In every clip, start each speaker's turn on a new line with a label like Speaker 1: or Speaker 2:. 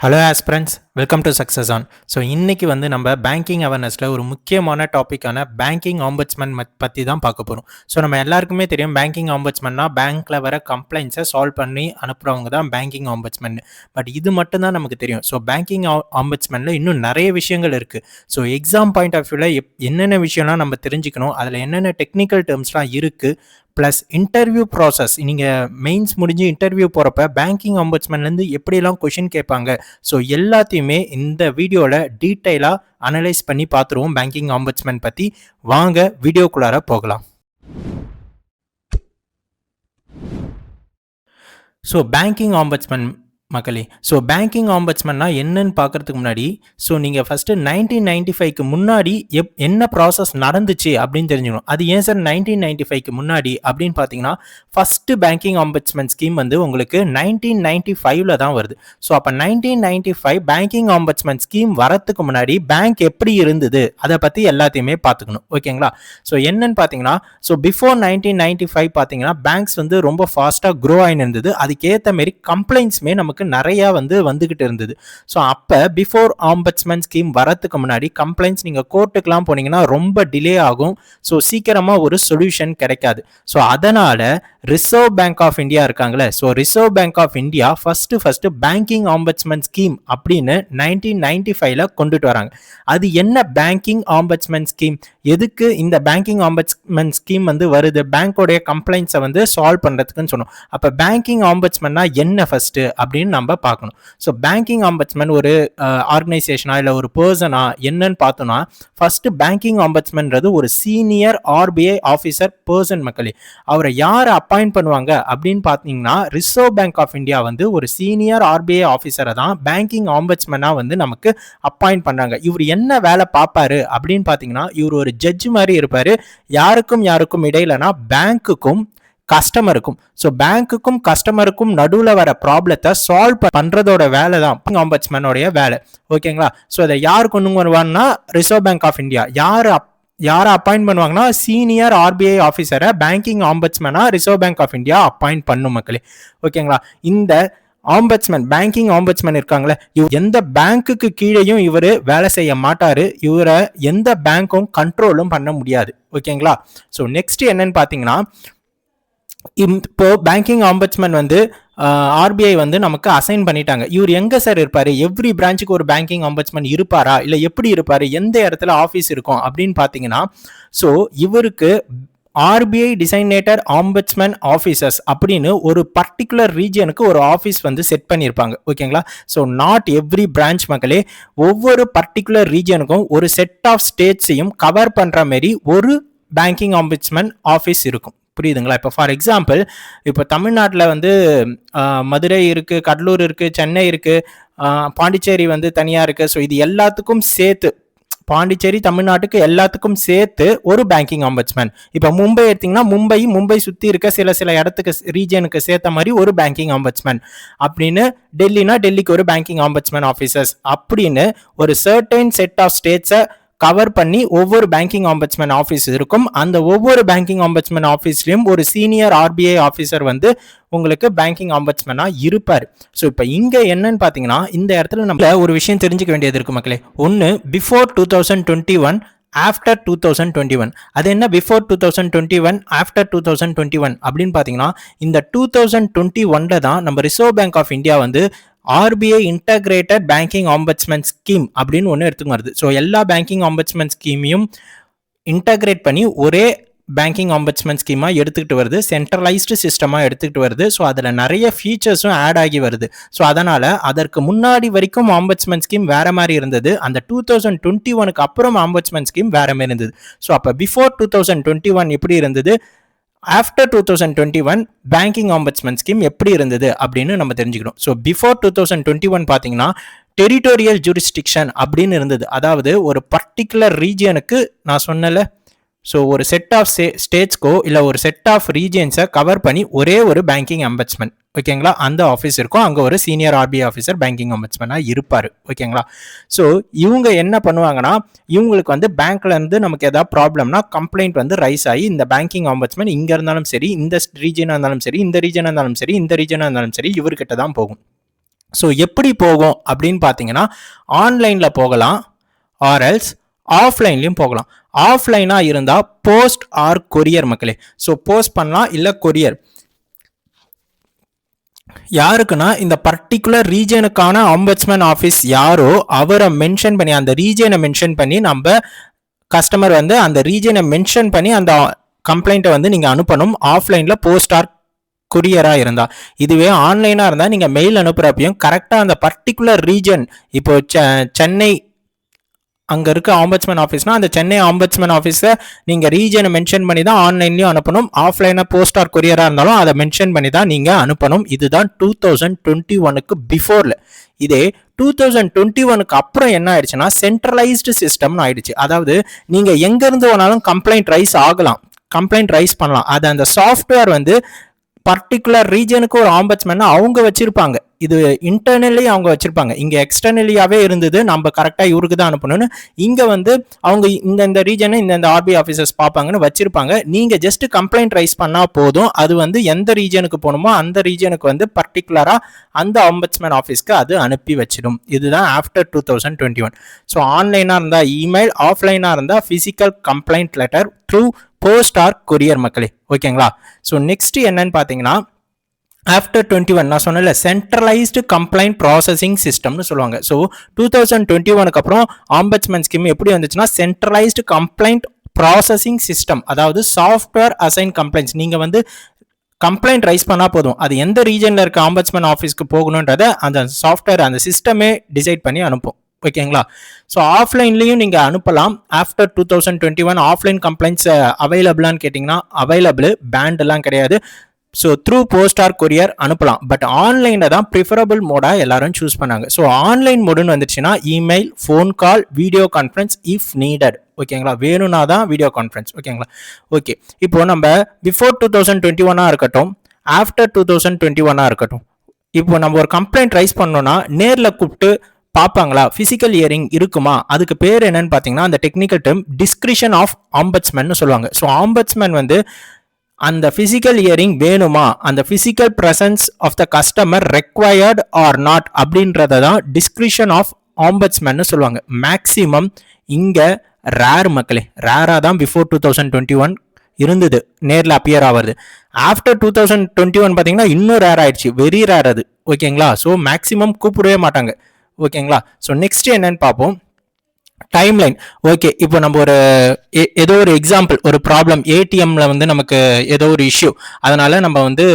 Speaker 1: Hello aspirants, welcome to success on. So இன்றைக்கி நம்ம banking அவேர்னஸில் ஒரு முக்கியமான டாப்பிக்கான பேங்கிங் ஆம்பட்ஸ்மன் பற்றி தான் பார்க்க போகிறோம். ஸோ நம்ம எல்லாருக்குமே தெரியும், பேங்கிங் ஆம்பட்ஸ்மன்னா பேங்க்கில் வர கம்ப்ளைண்ட்ஸை சால்வ் பண்ணி அனுப்புகிறவங்க தான் பேங்கிங் ஆம்பட்ஸ்மன். பட் இது மட்டும் தான் நமக்கு தெரியும். ஸோ பேங்கிங் ஆம்பட்ஸ்மனில் இன்னும் நிறைய விஷயங்கள் இருக்குது. ஸோ எக்ஸாம் பாயிண்ட் ஆஃப் வியூவில் என்னென்ன விஷயம்லாம் நம்ம தெரிஞ்சுக்கணும், அதில் என்னென்ன டெக்னிக்கல் டேர்ம்ஸ்லாம் இருக்குது, ப்ளஸ் இன்டர்வியூ ப்ராசஸ், நீங்கள் மெயின்ஸ் முடிஞ்சு இன்டர்வியூ போகிறப்ப பேங்கிங் ஆம்பட்ஸ்மன்லேருந்து எப்படியெல்லாம் கொஷின் கேட்பாங்க, ஸோ எல்லாத்தையுமே இந்த வீடியோவில் டீட்டெயிலாக அனலைஸ் பண்ணி பார்த்துருவோம். பேங்கிங் ஆம்பட்ஸ்மன் பற்றி வாங்க வீடியோக்குள்ளார போகலாம். ஸோ பேங்கிங் ஆம்பட்ஸ்மன் மக்களே, ஸோ பேங்கிங் ஆம்பட்ஸ்மன்னா என்னன்னு பார்க்கறதுக்கு முன்னாடி, ஸோ நீங்கள் ஃபஸ்ட்டு 1995க்கு முன்னாடி என்ன ப்ராசஸ் நடந்துச்சு அப்படின்னு தெரிஞ்சுக்கணும். அது ஏன் சார் 1995க்கு முன்னாடி அப்படின்னு பார்த்தீங்கன்னா, ஃபஸ்ட்டு பேங்கிங் ஆம்பட்ஸ்மன் ஸ்கீம் உங்களுக்கு 1995ல் தான் வருது. ஸோ அப்போ 1995 பேங்கிங் ஆம்பட்ஸ்மன் ஸ்கீம் வரத்துக்கு முன்னாடி பேங்க் எப்படி இருந்தது அதை பற்றி எல்லாத்தையுமே பார்த்துக்கணும். ஓகேங்களா? ஸோ என்னன்னு பார்த்தீங்கன்னா, ஸோ பிஃபோர் 1995 பார்த்தீங்கன்னா பேங்க்ஸ் ரொம்ப ஃபாஸ்ட்டாக க்ரோ ஆகின்னு இருந்தது. அதுக்கேற்ற மாரி கம்ப்ளைண்ட்ஸுமே நமக்கு நிறைய வந்துகிட்டு இருந்தது. ஸோ அப்போ பிஃபோர் ஆம்பட்ஸ்மன் ஸ்கீம் வரத்துக்கு முன்னாடி கம்ப்ளைண்ட்ஸ் நீங்கள் கோர்ட்டுக்கெலாம் போனீங்கன்னா ரொம்ப டிலே ஆகும். ஸோ சீக்கிரமாக ஒரு சொல்யூஷன் கிடைக்காது. ஸோ அதனால் ரிசர்வ் பேங்க் ஆஃப் இந்தியா இருக்காங்களே, so Reserve Bank of India first banking ombudsman scheme அப்படின்னு 1995ல் கொண்டுட்டு வராங்க. அது என்ன பேங்கிங் ஆம்பட்ஸ்மன் ஸ்கீம், எதுக்கு இந்த பேங்கிங் ஆம்பட்ஸ்மன் ஸ்கீம் வருது, பேங்கோடைய கம்ப்ளைண்ட்ஸை சால்வ் பண்ணுறதுக்குன்னு சொன்னோம். அப்போ பேங்கிங் ஆம்பட்ஸ்மன்னா என்ன ஃபஸ்ட்டு அப்படின்னு நம்ம பார்க்கணும். ஸோ பேங்கிங் ஆம்பட்ஸ்மன் ஒரு ஆர்கனைசேஷனா இல்லை ஒரு பர்சனா என்னன்னு பார்த்தோம்னா, ஃபர்ஸ்ட் பேங்கிங் ஆம்பட்ஸ்மன்றது ஒரு சீனியர் ஆர்பிஐ ஆஃபீஸர் பர்சன் மக்களே. அவரை யாரை அப்பாயிண்ட் பண்ணுவாங்க அப்படின்னு பார்த்தீங்கன்னா, ரிசர்வ் பேங்க் ஆஃப் இந்தியா ஒரு ஒரு ஆர்பிஐ ஆஃபீஸரை தான் பேங்கிங் ஆம்பட்ஸ்மனா நமக்கு அப்பாயிண்ட் பண்றாங்க. இவர் என்ன வேலை பார்ப்பாரு அப்படின்னு பார்த்தீங்கன்னா, இவர் ஒரு ஜட்ஜ் மாதிரி இருப்பாரு. யாருக்கும் இடையிலனா பேங்க்குக்கும் கஸ்டமருக்கும், ஸோ பேங்க்குக்கும் கஸ்டமருக்கும் நடுவில் வர ப்ராப்ளத்தை சால்வ் பண்ணுறதோட வேலை தான் ஆம்பட்ஸ்மனோடைய வேலை. ஓகேங்களா? ஸோ அதை யார் கொண்டு வருவாங்கன்னா, ரிசர்வ் பேங்க் ஆஃப் இந்தியா. யாரை அப்பாயிண்ட் பண்ணுவாங்கன்னா, சீனியர் ஆர்பிஐ ஆஃபீஸரை பேங்கிங் ஆம்பட்ஸ்மனா Reserve Bank of India appoint பண்ணும் மக்களே. ஓகேங்களா? இந்த ஆம்பட்ஸ்மன், பேங்கிங் ஆம்பட்ஸ்மன் இருக்காங்களே, இவர் எந்த பேங்க்குக்கு கீழேயும் இவர் வேலை செய்ய மாட்டாரு. இவரை எந்த பேங்க்கும் கண்ட்ரோலும் பண்ண முடியாது. ஓகேங்களா? ஸோ நெக்ஸ்ட் என்னன்னு பார்த்தீங்கன்னா, இப்போ பேங்கிங் ஆம்பட்ஸ்மன் ஆர்பிஐ நமக்கு அசைன் பண்ணிட்டாங்க. இவர் எங்க சார் இருப்பாரு, எவ்ரி பிரான்ச்சுக்கு ஒரு பேங்கிங் ஆம்பட்ஸ்மன் இருப்பாரா, இல்லை எப்படி இருப்பாரு, எந்த இடத்துல ஆஃபீஸ் இருக்கும் அப்படின்னு பார்த்தீங்கன்னா, ஸோ இவருக்கு ஆர்பிஐ டிசைனேட்டட் ஆம்பட்ஸ்மன் ஆஃபீஸர்ஸ் அப்படின்னு ஒரு பர்டிகுலர் ரீஜனுக்கு ஒரு ஆஃபீஸ் செட் பண்ணியிருப்பாங்க. ஓகேங்களா? ஸோ நாட் எவ்ரி பிரான்ச் மக்களே, ஒவ்வொரு பர்டிகுலர் ரீஜனுக்கும் ஒரு செட் ஆஃப் ஸ்டேட்ஸையும் கவர் பண்ணுற மாரி ஒரு பேங்கிங் ஆம்பட்ஸ்மன் ஆஃபீஸ் இருக்கும். புரியுதுங்களா? இப்போ ஃபார் எக்ஸாம்பிள், இப்போ தமிழ்நாட்டில் மதுரை இருக்குது, கடலூர் இருக்குது, சென்னை இருக்குது, பாண்டிச்சேரி தனியாக இருக்குது. ஸோ இது எல்லாத்துக்கும் சேர்த்து, பாண்டிச்சேரி தமிழ்நாட்டுக்கு எல்லாத்துக்கும் சேர்த்து ஒரு பேங்கிங் ஆம்பட்ஸ்மன். இப்போ மும்பை எடுத்திங்கன்னா, மும்பை சுற்றி இருக்க சில இடத்துக்கு ரீஜனுக்கு சேர்த்த மாதிரி ஒரு பேங்கிங் ஆம்பட்ஸ்மன் அப்படின்னு, டெல்லிக்கு ஒரு பேங்கிங் ஆம்பட்ஸ்மன் ஆஃபீஸர்ஸ் அப்படின்னு ஒரு சர்டைன் செட் ஆஃப் ஸ்டேட்ஸை கவர் பண்ணி ஒவ்வொரு பேங்கிங் ஆம்பட்ஸ்மன் ஆஃபீஸ் இருக்கும். அந்த ஒவ்வொரு பேங்கிங் ஆம்பட்ஸ்மன் ஆஃபீஸ்லையும் ஒரு சீனியர் ஆர்பிஐ ஆஃபீஸர் உங்களுக்கு பேங்கிங் ஆம்பட்ஸ்மனா இருப்பார். ஸோ இப்போ இங்கே என்னன்னு பார்த்தீங்கன்னா, இந்த இடத்துல நம்ம ஒரு விஷயம் தெரிஞ்சுக்க வேண்டியது இருக்கு மக்களே. ஒன்று பிஃபோர் 2021, ஆஃப்டர் 2021. அது என்ன பிஃபோர் 2021, ஆஃப்டர் 2021 அப்படின்னு பார்த்தீங்கன்னா, இந்த 2021 தான் நம்ம Reserve Bank of India RBI integrated banking ombudsman scheme அப்படின்னு ஒன்று எடுத்துக்கு வருது. ஸோ எல்லா பேங்கிங் ஆம்பட்ஸ்மன் ஸ்கீமையும் இன்டகிரேட் பண்ணி ஒரே பேங்கிங் ஆம்பட்ஸ்மன் ஸ்கீமாக எடுத்துக்கிட்டு வருது, சென்ட்ரலைஸ்டு சிஸ்டமாக எடுத்துக்கிட்டு வருது. ஸோ அதில் நிறைய ஃபீச்சர்ஸும் ஆட் ஆகி வருது. ஸோ அதனால் அதற்கு முன்னாடி வரைக்கும் ஆம்பட்ஸ்மன் ஸ்கீம் வேறு மாதிரி இருந்தது. அந்த 2021க்கு அப்புறம் ஆம்பட்ஸ்மன் ஸ்கீம் வேறு மாதிரி இருந்தது. ஸோ அப்போ பிஃபோர் 2021 எப்படி இருந்தது, ஆஃப்டர் 2021 பேங்கிங் ஆம்பட்ஸ்மன் ஸ்கீம் எப்படி இருந்தது அப்படின்னு நம்ம தெரிஞ்சுக்கணும். ஸோ பிஃபோர் 2021 பார்த்தீங்கன்னா, டெரிட்டோரியல் ஜூரிஸ்டிக்ஷன் அப்படின்னு இருந்தது. அதாவது ஒரு பர்டிகுலர் ரீஜியனுக்கு நான் சொன்னல, ஸோ ஒரு செட் ஆஃப் ஸ்டேட்ஸ்க்கோ இல்லை ஒரு செட் ஆஃப் ரீஜியன்ஸை கவர் பண்ணி ஒரே ஒரு பேங்கிங் ஆம்பட்ஸ்மன், ஓகேங்களா, அந்த ஆஃபீஸ் இருக்கும். அங்கே ஒரு சீனியர் ஆர்பிஐ ஆஃபீஸர் பேங்கிங் ஆம்பட்ஸ்மனாக இருப்பார். ஓகேங்களா? ஸோ இவங்க என்ன பண்ணுவாங்கன்னா, இவங்களுக்கு பேங்க்லேருந்து நமக்கு ஏதாவது ப்ராப்ளம்னா கம்ப்ளைண்ட் ரைஸ் ஆகி இந்த பேங்கிங் ஆம்பட்ஸ்மன் இங்கே இருந்தாலும் சரி, இந்த ரீஜனாக இருந்தாலும் சரி, இந்த ரீஜனாக இருந்தாலும் சரி, இந்த ரீஜனாக இருந்தாலும் சரி, இவர்கிட்ட தான் போகும். ஸோ எப்படி போகும் அப்படின்னு பார்த்தீங்கன்னா ஆன்லைனில் போகலாம் ஆர்எல்ஸ் ஆஃப்லைன்லையும் போகலாம். ஆஃப்லைனாக இருந்தால் போஸ்ட் ஆர் கொரியர் மக்களே. ஸோ போஸ்ட் பண்ணலாம் இல்லை கொரியர். யாருக்குன்னா இந்த பர்டிகுலர் ரீஜனுக்கான ஆம்பட்ஸ்மேன் ஆஃபீஸ் யாரோ அவரை மென்ஷன் பண்ணி அந்த ரீஜனை மென்ஷன் பண்ணி நம்ம கஸ்டமர் வந்து அந்த ரீஜனை மென்ஷன் பண்ணி அந்த கம்ப்ளைண்ட்டை வந்து நீங்கள் அனுப்பணும். ஆஃப்லைனில் போஸ்ட் ஆர் கொரியராக இருந்தால். இதுவே ஆன்லைனாக இருந்தால் நீங்கள் மெயில் அனுப்புகிறப்பையும் கரெக்டாக அந்த பர்டிகுலர் ரீஜன் இப்போ சென்னை அங்கே இருக்க ஆம்பட்ஸ்மேன் ஆஃபீஸ்னா அந்த சென்னை ஆம்பட்ஸ்மேன் ஆஃபீஸை நீங்கள் ரீஜனை மென்ஷன் பண்ணி தான் ஆன்லைன்லையும் அனுப்பணும். ஆஃப்லைனாக போஸ்ட் ஆர் கொரியராக இருந்தாலும் அதை மென்ஷன் பண்ணி தான் நீங்கள் அனுப்பணும். இதுதான் 2021 பிஃபோரில். இதே 2021 அப்புறம் என்ன ஆயிடுச்சுன்னா சென்ட்ரலைஸ்டு சிஸ்டம்னு ஆயிடுச்சு. அதாவது நீங்கள் எங்கேருந்து வேணாலும் கம்ப்ளைண்ட் ரைஸ் பண்ணலாம். அது அந்த சாஃப்ட்வேர் வந்து பர்டிகுலர் ரீஜனுக்கு ஒரு ஆம்பட்ஸ்மேன் அவங்க வச்சிருப்பாங்க. இது இன்டர்னலி அவங்க வச்சிருப்பாங்க. இங்க எக்ஸ்டர்னலியாவே இருந்தது நம்ம கரெக்டா இவருக்கு தான் அனுப்பணும்னு. இங்க வந்து அவங்க இந்த ரீஜனை இந்த ஆர்பிஐ ஆஃபீஸர்ஸ் பார்ப்பாங்கன்னு வச்சிருப்பாங்க. நீங்க ஜஸ்ட் கம்ப்ளைண்ட் ரைஸ் பண்ணா போதும். அது வந்து எந்த ரீஜனுக்கு போகணுமோ அந்த ரீஜனுக்கு வந்து பர்டிகுலரா அந்த ஆம்பட்ஸ்மேன் ஆஃபீஸ்க்கு அது அனுப்பி வச்சிடும். இதுதான் ஆஃப்டர் 2021. ஸோ ஆன்லைனா இருந்தா இமெயில், ஆஃப்லைனா இருந்தா physical complaint letter through post or courier மக்களே. ஓகேங்களா? ஸோ நெக்ஸ்ட் என்னன்னு பார்த்தீங்கன்னா ஆஃப்டர் 21 நான் சொன்னல சென்ட்ரலைஸ்டு கம்ப்ளைண்ட் ப்ராசஸிங் சிஸ்டம்னு சொல்லுவாங்க. ஸோ 2021 அப்புறம் ஆம்பட்ஸ்மேன் ஸ்கீம் எப்படி வந்துச்சுன்னா சென்ட்ரலைஸ்டு கம்ப்ளைண்ட் ப்ராசஸிங் சிஸ்டம். அதாவது சாஃப்ட்வேர் அசைன் கம்ப்ளைண்ட்ஸ். நீங்கள் வந்து கம்ப்ளைண்ட் ரைஸ் பண்ணால் போதும், அது எந்த ரீஜனில் இருக்க ஆம்பட்ஸ்மேன் ஆஃபீஸ்க்கு போகணுன்றதை அந்த சாஃப்ட்வேர் அந்த சிஸ்டமே டிசைட் பண்ணி அனுப்பும். ஓகேங்களா? ஸோ ஆஃப்லைன்லையும் நீங்கள் அனுப்பலாம். ஆஃப்டர் 2021 ஆஃப்லைன் கம்ப்ளைண்ட்ஸ் அவைலபிளான்னு கேட்டிங்கன்னா அவைலபிள், பேண்டெல்லாம் கிடையாது. So through post or courier அனுப்பலாம். பட் ஆன்லைனில் தான் ப்ரிஃபரபிள் மோடாக எல்லாரும் சூஸ் பண்ணாங்க. ஸோ ஆன்லைன் மோடுன்னு வந்துச்சுன்னா email, phone call, video conference if needed. ஓகேங்களா? வேணும்னா தான் வீடியோ கான்ஃபரன்ஸ். ஓகேங்களா? ஓகே, இப்போ நம்ம பிஃபோர் 2021 இருக்கட்டும், ஆஃப்டர் 2021 இருக்கட்டும், இப்போ நம்ம ஒரு கம்ப்ளைண்ட் ரைஸ் பண்ணோம்னா நேரில் கூப்பிட்டு பார்ப்பாங்களா? பிசிக்கல் ஹியரிங் இருக்குமா? அதுக்கு பேர் என்னன்னு பார்த்தீங்கன்னா அந்த technical term discretion of ombudsman சொல்லுவாங்க. ஸோ ஆம்பட்ஸ்மேன் வந்து அந்த பிசிக்கல் ஹியரிங் வேணுமா, அந்த physical presence of the customer required or not அப்படின்றத தான் டிஸ்கிரிஷன் ஆஃப் ஆம்பட்ஸ்மேன் சொல்லுவாங்க. மேக்சிமம் இங்கே ரேர் மக்களே, ரேராக தான் பிஃபோர் 2021 இருந்தது நேரில் அப்பியர் ஆகிறது. ஆஃப்டர் 2021 பார்த்தீங்கன்னா இன்னும் ரேர் ஆயிடுச்சு, வெரி ரேர் அது. ஓகேங்களா? ஸோ மேக்சிமம் கூப்பிடவே மாட்டாங்க. ஓகேங்களா? ஸோ நெக்ஸ்ட் என்னன்னு பார்ப்போம், டைம்லைன். ஓகே, இப்போ நம்ம ஏதோ ஒரு எக்ஸாம்பிள், ஒரு ப்ராப்ளம், ஏடிஎம்ல வந்து நமக்கு ஏதோ ஒரு இஷ்யூ, அதனால நம்ம வந்து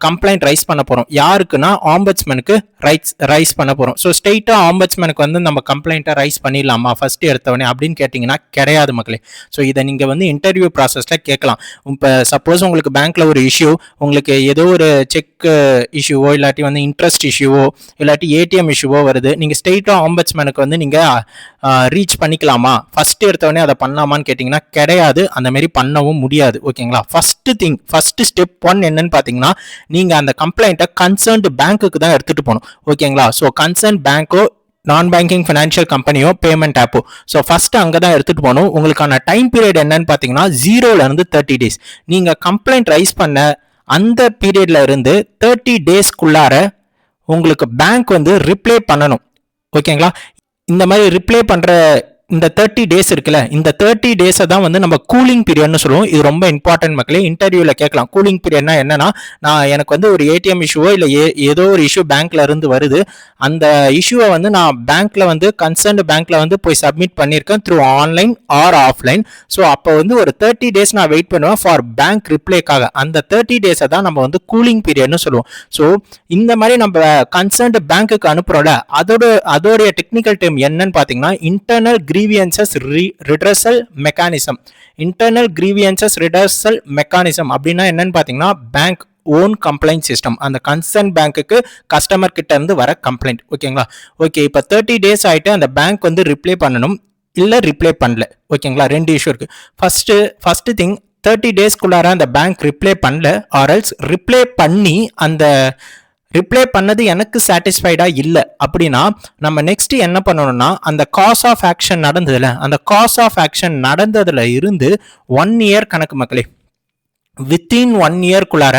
Speaker 1: கம்ப்ளைண்ட் ரைஸ் பண்ண போகிறோம். யாருக்குன்னா ஆம்பட்ஸ்மேனுக்கு ரைஸ் பண்ண போகிறோம். ஸோ ஸ்ட்ரெயிட்டாக ஆம்பட்ஸ்மேனுக்கு வந்து நம்ம கம்ப்ளைண்ட்டை ரைஸ் பண்ணிடலாமா ஃபர்ஸ்ட் எடுத்தவொடனே அப்படின்னு கேட்டிங்கன்னா கிடையாது மக்களே. ஸோ இதை நீங்கள் வந்து இன்டர்வியூ ப்ராசஸில் கேட்கலாம். இப்போ சப்போஸ் உங்களுக்கு பேங்க்கில் ஒரு இஷ்யூ, உங்களுக்கு ஏதோ ஒரு செக் இஷ்யூவோ இல்லாட்டி வந்து இன்ட்ரெஸ்ட் இஷ்யூவோ இல்லாட்டி ஏடிஎம் இஷ்யூவோ வருது, நீங்கள் ஸ்ட்ரெயிட்டாக ஆம்பட்ஸ்மேனுக்கு வந்து நீங்கள் ரீச் பண்ணிக்கலாமா, ஃபர்ஸ்ட் எடுத்தவொடனே அதை பண்ணலாமான்னு கேட்டிங்கன்னா கிடையாது, அந்த மாதிரி பண்ணவும் முடியாது. ஓகேங்களா? ஃபர்ஸ்ட் ஸ்டெப் 1 என்னன்னு பார்த்தீங்கன்னா நீங்க அந்த கம்ப்ளைண்ட்டை கன்சர்ன்டு பேங்க்குக்கு தான் எடுத்துட்டு போகணும். ஓகேங்களா? ஸோ கன்சர்ன் பேங்கோ, நான் பேங்கிங் ஃபினான்ஷியல் கம்பெனியோ, பேமெண்ட் ஆப்போ, ஸோ ஃபர்ஸ்ட் அங்கே தான் எடுத்துட்டு போகணும். உங்களுக்கான டைம் பீரியட் என்னன்னு பார்த்தீங்கன்னா 0 to 30 days. நீங்க கம்ப்ளைண்ட் ரைஸ் பண்ண அந்த பீரியட்ல இருந்து 30 daysக்குள்ளார உங்களுக்கு பேங்க் வந்து ரிப்ளை பண்ணணும். ஓகேங்களா? இந்த மாதிரி ரிப்ளை பண்ற இந்த 30 days இருக்குல்ல, இந்த 30 days தான் வந்து நம்ம கூலிங் பீரியட்னு சொல்லுவோம். இது ரொம்ப இம்பார்ட்டன்ட் மக்களே. இன்டர்வியூல கேட்கலாம், கூலிங் பீரியட்னா என்னன்னா, நான் எனக்கு வந்து ஒரு ஏடிஎம் இஷ்யூவோ இல்லை ஏதோ ஒரு இஷ்யூ பேங்க்ல இருந்து வருது, அந்த இஷ்யூவை வந்து நான் பேங்க்ல வந்து கன்சர்ன்டு பேங்க்ல வந்து போய் சப்மிட் பண்ணியிருக்கேன் through online R offline. So அப்போ வந்து ஒரு 30 days நான் வெயிட் பண்ணுவேன் ஃபார் பேங்க் ரிப்ளைக்காக. அந்த 30 days தான் நம்ம வந்து கூலிங் பீரியட்னு சொல்லுவோம். ஸோ இந்த மாதிரி நம்ம கன்சர்ன்டு பேங்க்குக்கு அனுப்புறோம்ல, அதோடைய டெக்னிக்கல் டேர்ம் என்னன்னு பார்த்தீங்கன்னா internal grievances redressal mechanism. internal grievances redressal mechanism அப்படின்னா என்னன்னு பார்த்தீங்கன்னா பேங்க் ஓன் கம்ப்ளைண்ட் சிஸ்டம். அந்த கன்சர்ன் பேங்க்குக்கு கஸ்டமர் கிட்ட இருந்து வர கம்ப்ளைண்ட். ஓகேங்களா? ஓகே, இப்போ 30 days ஆயிட்டு அந்த பேங்க் வந்து ரிப்ளை பண்ணணும், இல்லை ரிப்ளை பண்ணல. ஓகேங்களா? 2 இஷ்யூ இருக்கு. ஃபர்ஸ்ட் திங், 30 daysக்குள்ளார அந்த பேங்க் ரிப்ளை பண்ணல ஆர்எல்ஸ் ரிப்ளை பண்ணி அந்த ரிப்ளை பண்ணது எனக்கு சாட்டிஸ்ஃபைடா இல்லை அப்படின்னா நம்ம நெக்ஸ்ட் என்ன பண்ணணும்னா அந்த காஸ் ஆஃப் ஆக்ஷன் நடந்ததுல, அந்த காஸ் ஆஃப் ஆக்ஷன் நடந்ததுல இருந்து 1 year கணக்கு மக்களே. வித்தின் 1 இயர்க்குள்ளார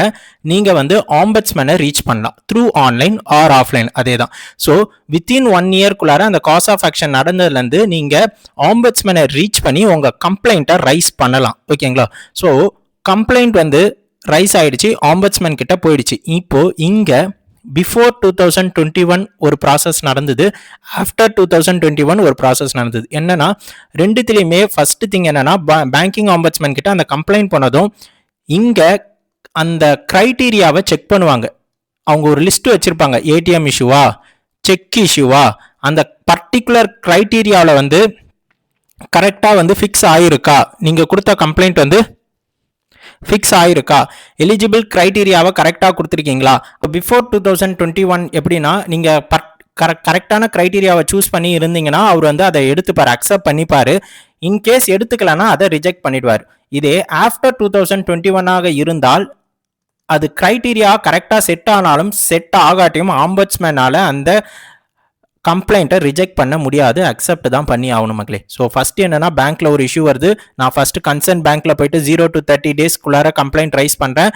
Speaker 1: நீங்கள் வந்து ஆம்பட்ஸ்மேனை ரீச் பண்ணலாம் த்ரூ ஆன்லைன் ஆர் ஆஃப்லைன். அதே தான். ஸோ வித்தின் 1 இயர்க்குள்ளார அந்த காஸ் ஆஃப் ஆக்ஷன் நடந்ததுலேருந்து நீங்கள் ஆம்பட்ஸ்மேனை ரீச் பண்ணி உங்கள் கம்ப்ளைண்ட்டை ரைஸ் பண்ணலாம். ஓகேங்களா? ஸோ கம்ப்ளைண்ட் வந்து ரைஸ் ஆயிடுச்சு, ஆம்பட்ஸ்மேன் கிட்ட போயிடுச்சு. இப்போ இங்கே பிஃபோர் 2021 ஒரு ப்ராசஸ் நடந்தது, ஆஃப்டர் 2021 ஒரு ப்ராசஸ் நடந்தது. என்னன்னா ரெண்டுத்துலேயுமே ஃபர்ஸ்ட் திங் என்னன்னா பேங்கிங் ஆம்பட்ஸ்மேன் கிட்ட அந்த கம்ப்ளைண்ட் பண்ணதும் இங்கே அந்த க்ரைட்டீரியாவை செக் பண்ணுவாங்க. அவங்க ஒரு லிஸ்ட் வச்சுருப்பாங்க, ஏடிஎம் இஷ்யூவா, செக் இஷ்யூவா, அந்த பர்டிகுலர் க்ரைட்டீரியாவில் வந்து கரெக்டாக வந்து ஃபிக்ஸ் ஆகிருக்கா, நீங்கள் கொடுத்த கம்ப்ளைண்ட் வந்து ஃபிக்ஸ் ஆகிருக்கா, எலிஜிபிள் க்ரைட்டீரியாவை கரெக்டாக கொடுத்துருக்கீங்களா. பிஃபோர் 2021 எப்படின்னா நீங்கள் கரெக்டான க்ரைட்டீரியாவை சூஸ் பண்ணி இருந்தீங்கன்னா அவர் வந்து அதை எடுத்துப்பார், அக்செப்ட் பண்ணிப்பார். இன்கேஸ் எடுத்துக்கலன்னா அதை ரிஜெக்ட் பண்ணிடுவார். இதே ஆஃப்டர் 2021 இருந்தால் அது க்ரைட்டீரியா கரெக்டாக செட் ஆனாலும் செட் ஆகாட்டியும் ஆம்பட்ஸ்மேனால் அந்த கம்ப்ளைண்ட்டை ரிஜெக்ட் பண்ண முடியாது, அக்செப்ட் தான் பண்ணி ஆகணும் மக்களே. ஸோ ஃபஸ்ட்டு என்னன்னா பேங்க்கில் ஒரு இஷ்யூ வருது, நான் ஃபஸ்ட்டு கன்சர்ன் பேங்க்கில் போயிட்டு 0 to 30 டேஸ்க்குள்ளார கம்ப்ளைண்ட் ரைஸ் பண்ணுறேன்.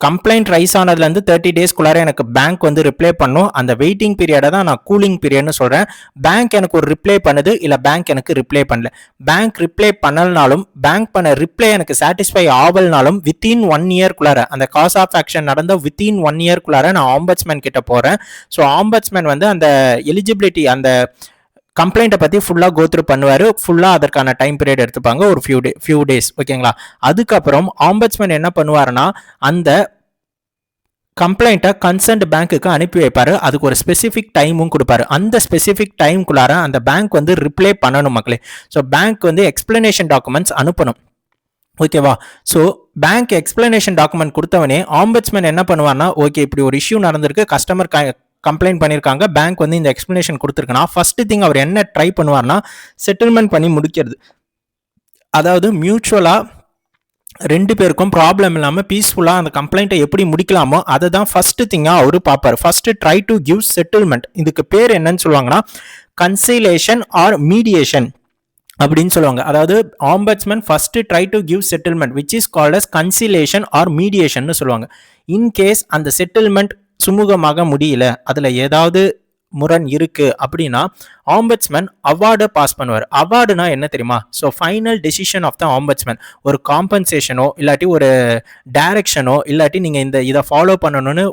Speaker 1: கம்ப்ளைண்ட் ரைஸ் ஆனதுலேருந்து 30 டேஸ்க்குள்ளார எனக்கு பேங்க் வந்து ரிப்ளை பண்ணும். அந்த வெயிட்டிங் பீரியடை தான் நான் கூலிங் பீரியட்னு சொல்கிறேன். பேங்க் எனக்கு ஒரு ரிப்ளை பண்ணுது, இல்லை பேங்க் எனக்கு ரிப்ளை பண்ணல. பேங்க் ரிப்ளை பண்ணலனாலும் பேங்க் பண்ண ரிப்ளை எனக்கு சாட்டிஸ்ஃபை ஆகலனாலும் வித்தின் 1 இயர்க்குள்ளார அந்த காஸ் ஆஃப் ஆக்ஷன் நடந்த வித்தின் 1 இயர்க்குள்ளார நான் ஆம்பட்ஸ்மேன் கிட்ட போகிறேன். ஸோ ஆம்பட்ஸ்மேன் வந்து அந்த எலிஜிபிலிட்டி அந்த கம்ப்ளைண்ட்டை பற்றி ஃபுல்லாக கோத்ரூ பண்ணுவார். ஃபுல்லாக அதற்கான டைம் பீரியட் எடுத்துப்பாங்க, ஒரு ஃபியூ டேஸ். ஓகேங்களா? அதுக்கப்புறம் ஆம்பட்ஸ்மேன் என்ன பண்ணுவாருன்னா அந்த கம்ப்ளைண்ட்டை கன்சர்ன்ட் பேங்க்குக்கு அனுப்பி வைப்பார். அதுக்கு ஒரு ஸ்பெசிஃபிக் டைமும் கொடுப்பாரு. அந்த ஸ்பெசிஃபிக் டைமுக்குள்ளார அந்த பேங்க் வந்து ரிப்ளை பண்ணணும் மக்களே. ஸோ பேங்க் வந்து எக்ஸ்பிளனேஷன் டாக்குமெண்ட்ஸ் அனுப்பணும். ஓகேவா? So bank explanation document கொடுத்தவனே ombudsman என்ன பண்ணுவார்னா, ஓகே இப்படி ஒரு இஷ்யூ நடந்திருக்கு, கஸ்டமர் கம்ப்ளைண்ட் பண்ணியிருக்காங்க, பேங்க் வந்து இந்த எக்ஸ்பிளனேஷன் கொடுத்துருக்குன்னா ஃபர்ஸ்ட் திங் அவர் என்ன ட்ரை பண்ணுவார்னா செட்டில்மெண்ட் பண்ணி முடிக்கிறது. அதாவது மியூச்சுவலாக ரெண்டு பேருக்கும் ப்ராப்ளம் இல்லாமல் பீஸ்ஃபுல்லாக அந்த கம்ப்ளைண்ட்டை எப்படி முடிக்கலாமோ அதை தான் ஃபர்ஸ்ட் திங்காக அவர் பார்ப்பார். First try to give settlement. இதுக்கு பேர் என்னன்னு சொல்லுவாங்கன்னா கன்சிலேஷன் ஆர் மீடியேஷன் அப்படின்னு சொல்லுவாங்க. அதாவது ombudsman first try to give settlement which is called as conciliation or mediation சொல்லுவாங்க. இன்கேஸ் அந்த செட்டில்மெண்ட் சுமூகமாக முடியல, அதில் ஏதாவது முரண் இருக்கு அப்படின்னா ஆம்பட்ஸ்மேன் அவார்டை பாஸ் பண்ணுவார். அவார்டுனா என்ன தெரியுமா? So final decision of the ombudsman. ஒரு காம்பன்சேஷனோ இல்லாட்டி ஒரு டைரக்ஷனோ இல்லாட்டி நீங்கள் இதை ஃபாலோ பண்ணணும்னு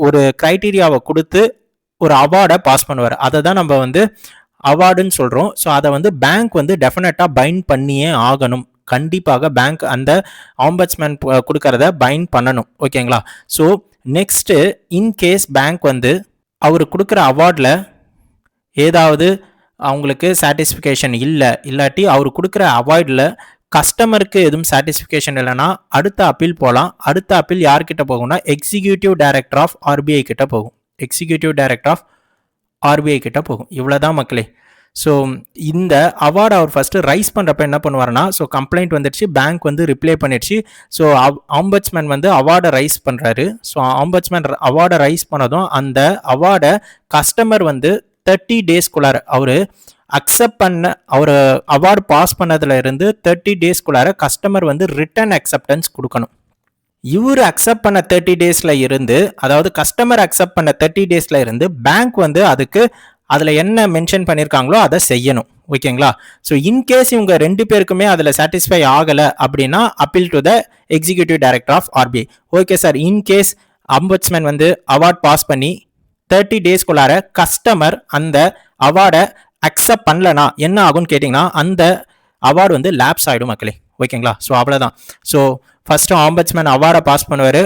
Speaker 1: ஒரு க்ரைட்டீரியாவை கொடுத்து ஒரு அவார்டை பாஸ் பண்ணுவார். அதை தான் நம்ம வந்து அவார்டுன்னு சொல்கிறோம். ஸோ அதை வந்து பேங்க் வந்து டெஃபினட்டாக பைண்ட் பண்ணியே ஆகணும். கண்டிப்பாக பேங்க் அந்த ஆம்பட்ஸ்மேன் கொடுக்கறத பைண்ட் பண்ணணும். ஓகேங்களா? ஸோ நெக்ஸ்ட்டு இன்கேஸ் பேங்க் வந்து அவர் கொடுக்குற அவார்டில் ஏதாவது அவங்களுக்கு சாட்டிஸ்ஃபிகேஷன் இல்லாட்டி அவர் கொடுக்குற அவார்டில் கஸ்டமருக்கு எதுவும் சாட்டிஸ்ஃபிகேஷன் இல்லைன்னா அடுத்த அப்பீல் போகலாம். அடுத்த அப்பீல் யார்கிட்ட போகும்னா எக்ஸிக்யூட்டிவ் டைரக்டர் ஆஃப் ஆர்பிஐ கிட்ட போகும். எக்ஸிக்யூட்டிவ் டைரக்டர் ஆஃப் ஆர்பிஐ கிட்ட போகும். இவ்வளோதான் மக்களே. ஸோ இந்த அவார்டு அவர் ஃபஸ்ட்டு ரைஸ் பண்ணுறப்ப என்ன பண்ணுவார்னா, ஸோ கம்ப்ளைண்ட் வந்துடுச்சு, பேங்க் வந்து ரிப்ளை பண்ணிடுச்சு. ஸோ ஆம்பட்ஸ்மேன் வந்து அவார்டை ரைஸ் பண்ணுறாரு. ஸோ ஆம்பட்ஸ்மேன் அவார்டை ரைஸ் பண்ணதும் அந்த அவார்டை கஸ்டமர் வந்து 30 டேஸ்க்குள்ளார அவர் அக்செப்ட் பண்ண அவர் அவார்டு பாஸ் பண்ணதுல இருந்து 30 டேஸ்க்குள்ளார கஸ்டமர் வந்து ரிட்டர்ன் அக்செப்டன்ஸ் கொடுக்கணும். இவர் அக்செப்ட் பண்ண 30 டேஸில் இருந்து, அதாவது கஸ்டமர் அக்செப்ட் பண்ண 30 டேஸில் இருந்து பேங்க் வந்து அதுக்கு அதில் என்ன மென்ஷன் பண்ணியிருக்காங்களோ அதை செய்யணும். ஓகேங்களா? ஸோ இன்கேஸ் இவங்க ரெண்டு பேருக்குமே அதில் சாட்டிஸ்ஃபை ஆகலை அப்படின்னா appeal to the executive director of RBI. Okay sir, in case ombudsman வந்து அவார்ட் பாஸ் பண்ணி 30 டேஸ்க்குள்ளார கஸ்டமர் அந்த அவார்டை அக்செப்ட் பண்ணலனா என்ன ஆகும்னு கேட்டிங்கன்னா அந்த அவார்டு வந்து லேப்ஸ் ஆகிடும் மக்களே. ஓகேங்களா? ஸோ அவ்வளோதான். ஸோ ஃபஸ்ட்டு ஆம்பட்ஸ்மேன் அவார்டை பாஸ் பண்ணுவார்.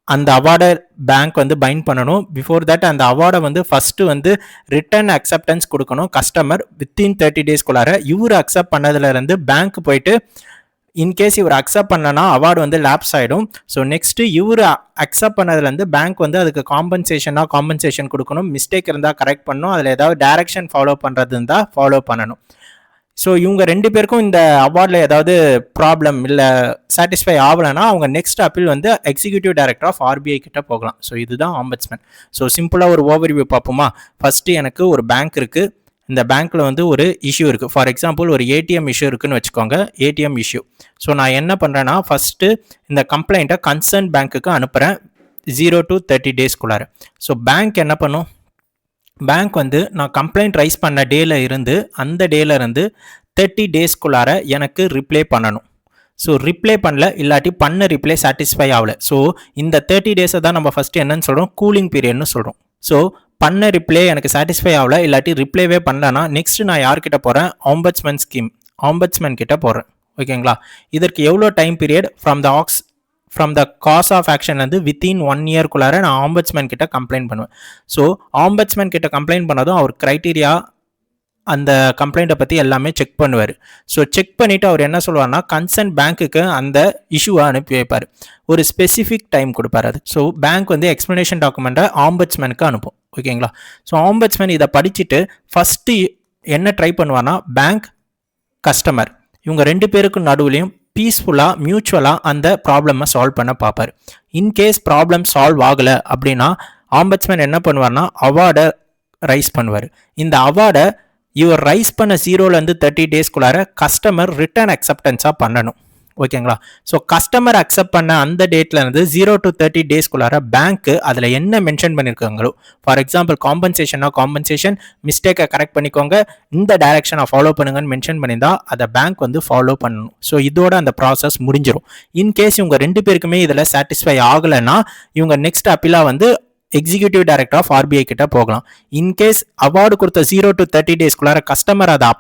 Speaker 1: அந்த அவார்டை பேங்க் வந்து பைண்ட் பண்ணணும். பிஃபோர் தட் அந்த அவார்டை வந்து ஃபஸ்ட்டு வந்து ரிட்டர்ன் அக்செப்டன்ஸ் கொடுக்கணும் கஸ்டமர் வித்தின் 30 டேஸ்க்குள்ளார. இவர் அக்செப்ட் பண்ணதுலேருந்து பேங்க் போயிட்டு இன்கேஸ் இவர் அக்செப்ட் பண்ணனா அவார்டு வந்து லேப்ஸ் ஆகிடும். ஸோ நெக்ஸ்ட்டு இவர் அக்செப்ட் பண்ணதுலேருந்து பேங்க் வந்து அதுக்கு காம்பன்சேஷன் கொடுக்கணும். மிஸ்டேக் இருந்தால் கரெக்ட் பண்ணணும். அதில் ஏதாவது டைரக்ஷன் ஃபாலோ பண்ணுறது இருந்தால் ஃபாலோ பண்ணணும். ஸோ இவங்க ரெண்டு பேருக்கும் இந்த அவார்டில் ஏதாவது ப்ராப்ளம் இல்லை சாட்டிஸ்ஃபை ஆகலைன்னா அவங்க நெக்ஸ்ட் அப்பீல் வந்து எக்ஸிக்யூட்டிவ் டைரக்டர் ஆஃப் ஆர்பிஐ கிட்ட போகலாம். ஸோ இதுதான் ஆம்பட்ஸ்மேன். ஸோ சிம்பிளாக ஒரு ஓவர்வியூ பார்ப்போமா? ஃபஸ்ட்டு எனக்கு ஒரு பேங்க் இருக்குது, இந்த பேங்க்கில் வந்து ஒரு இஷ்யூ இருக்குது. ஃபார் எக்ஸாம்பிள் ஒரு ஏடிஎம் இஷ்யூ இருக்குன்னு வச்சுக்கோங்க, ஏடிஎம் இஷ்யூ. ஸோ நான் என்ன பண்ணுறேன்னா ஃபஸ்ட்டு இந்த கம்ப்ளைண்ட்டை கன்சர்ன் பேங்க்குக்கு அனுப்புகிறேன் 0 to 30 டேஸ்க்குள்ளார. ஸோ பேங்க் என்ன பண்ணும், பேங்க் வந்து நான் கம்ப்ளைண்ட் ரைஸ் பண்ண டேல இருந்து அந்த டேல இருந்து 30 டேஸ்க்குள்ளார எனக்கு ரிப்ளை பண்ணணும். ஸோ ரிப்ளை பண்ணல, இல்லாட்டி பண்ண ரிப்ளை சாட்டிஸ்ஃபை ஆகல. ஸோ இந்த 30 டேஸை தான் நம்ம ஃபஸ்ட்டு என்னன்னு சொல்கிறோம், கூலிங் பீரியட்னு சொல்கிறோம். ஸோ பண்ண ரிப்ளை எனக்கு சாட்டிஸ்ஃபை ஆகல, இல்லாட்டி ரிப்ளைவே பண்ணலன்னா நெக்ஸ்ட் நான் யார்கிட்ட போகிறேன், ஆம்பட்ஸ்மேன் ஸ்கீம், ஆம்பட்ஸ்மேன் கிட்ட போகிறேன். ஓகேங்களா. இதற்கு எவ்வளோ time period, from the cause of action வந்து வித்தின் 1 இயர்க்குள்ளார நான் ஆம்பட்ஸ்மேன் கிட்ட கம்ப்ளைண்ட் பண்ணுவேன். ஸோ ஆம்பட்ஸ்மேன் கிட்ட கம்ப்ளைண்ட் பண்ணதும் அவர் க்ரைட்டீரியா அந்த கம்ப்ளைண்ட்டை பற்றி எல்லாமே செக் பண்ணுவார். ஸோ செக் பண்ணிவிட்டு அவர் என்ன சொல்லுவார்னா கன்சர்ன் பேங்க்குக்கு அந்த இஷ்யூவை அனுப்பி வைப்பார். ஒரு ஸ்பெசிஃபிக் டைம் கொடுப்பார் அது. ஸோ பேங்க் வந்து எக்ஸ்ப்ளனேஷன் டாக்குமெண்ட்டை ஆம்பட்ஸ்மேனுக்கு அனுப்பும். ஓகேங்களா. ஸோ ஆம்பட்ஸ்மேன் இதை படிச்சுட்டு ஃபஸ்ட்டு என்ன ட்ரை பண்ணுவார்னா பேங்க், கஸ்டமர் இவங்க 2 பேருக்கும் நடுவுலையும் பீஸ்ஃபுல்லாக மியூச்சுவலாக அந்த ப்ராப்ளமை சால்வ் பண்ண பார்ப்பார். இன்கேஸ் ப்ராப்ளம் சால்வ் ஆகலை அப்படின்னா ஆம்பட்ஸ்மேன் என்ன பண்ணுவார்னா அவார்டை ரைஸ் பண்ணுவார். இந்த அவார்டை இவர் ரைஸ் பண்ண 0லேருந்து 30 டேஸ்க்குள்ளார கஸ்டமர் ரிட்டர்ன் அக்செப்டன்ஸாக பண்ணணும். ஓகேங்களா. ஸோ கஸ்டமர் அக்செப்ட் பண்ண அந்த டேட்லேருந்து 0 to 30 டேஸ்க்குள்ளார பேங்க்கு அதில் என்ன மென்ஷன் பண்ணியிருக்காங்களோ, ஃபார் எக்ஸாம்பிள் காம்பன்சேஷனா காம்பன்சேஷன், மிஸ்டேக்கை கரெக்ட் பண்ணிக்கோங்க, இந்த டைரக்ஷனை ஃபாலோ பண்ணுங்கன்னு மென்ஷன் பண்ணியிருந்தா அதை பேங்க் வந்து ஃபாலோ பண்ணணும். ஸோ இதோட அந்த ப்ராசஸ் முடிஞ்சிடும். இன்கேஸ் இவங்க 2 பேருக்குமே இதில் சாட்டிஸ்ஃபை ஆகலைன்னா இவங்க நெக்ஸ்ட் அப்பீலாக வந்து எக்ஸிக்யூட்டிவ் டைரக்டர் ஆஃப் ஆர்பிஐ கிட்ட போகலாம். இன்கேஸ் அவார்டு கொடுத்த 0 to 30 டேஸ்க்குள்ளார கஸ்டமர் அதை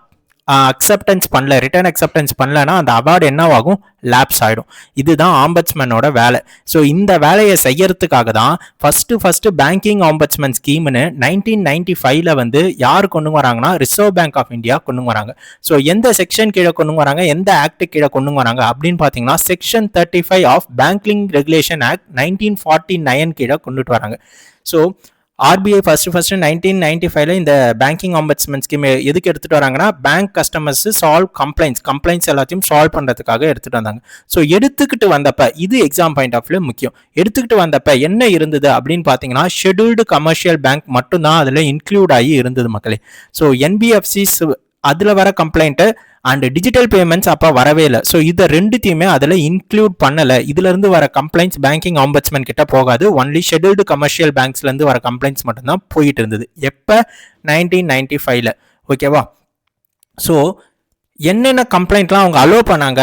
Speaker 1: அக்செப்டன்ஸ் பண்ணல, ரிட்டர்ன் அக்செப்டன்ஸ் பண்ணலன்னா அந்த அவார்டு என்னவாகும், லேப்ஸ் ஆகிடும். இதுதான் ஆம்பட்ஸ்மேனோட வேலை. ஸோ இந்த வேலையை செய்யறதுக்காக தான் ஃபஸ்ட்டு பேங்கிங் ஆம்பட்ஸ்மேன் ஸ்கீம்னு 1995 வந்து யார் கொண்டு வராங்கன்னா ரிசர்வ் பேங்க் ஆஃப் இந்தியா கொண்டு வராங்க. ஸோ எந்த செக்ஷன் கீழே கொண்டு வராங்க, எந்த ஆக்ட் கீழே கொண்டு வராங்க அப்படின்னு பார்த்தீங்கன்னா section 35 of banking regulation act 1949 கீழே கொண்டுட்டு வராங்க. ஸோ ஆர்பிஐ ஃபர்ஸ்ட் 1995 இந்த பேங்கிங் ஆம்பட்ஸ்மேன் ஸ்கீம் எதுக்கு எடுத்துகிட்டு வராங்கன்னா பேங்க் கஸ்டமர்ஸ் சால்வ் கம்ப்ளைண்ட்ஸ் எல்லாத்தையும் சால்வ் பண்ணுறதுக்காக எடுத்துகிட்டு வந்தாங்க. ஸோ எடுத்துக்கிட்டு வந்தப்ப இது எக்ஸாம் பாயிண்ட் ஆஃப் வியூ முக்கியம். எடுத்துக்கிட்டு வந்தப்ப என்ன இருந்தது அப்படின்னு பார்த்தீங்கன்னா ஷெட்யூல்டு கமர்ஷியல் பேங்க் மட்டும்தான் அதில் இன்க்ளூட் ஆகி இருந்தது மக்களே. ஸோ என்பிஎஃப்சிஸ் அதில் வர கம்ப்ளைண்ட்டு அண்ட் டிஜிட்டல் பேமெண்ட்ஸ் அப்போ வரவே இல்லை. ஸோ இதை ரெண்டுத்தையுமே அதில் இன்க்ளூட் பண்ணலை. இதுலேருந்து வர கம்ப்ளைண்ட்ஸ் பேங்கிங் ஆம்பட்ஸ்மேன் கிட்ட போகாது. ஒன்லி ஷெட்யூல்டு கமர்ஷியல் பேங்க்ஸ்லேருந்து வர கம்ப்ளைண்ட்ஸ் மட்டும்தான் போயிட்டு இருந்தது. எப்போ 1995. ஓகேவா. ஸோ என்னென்ன கம்ப்ளைண்ட்லாம் அவங்க அலோவ் பண்ணாங்க,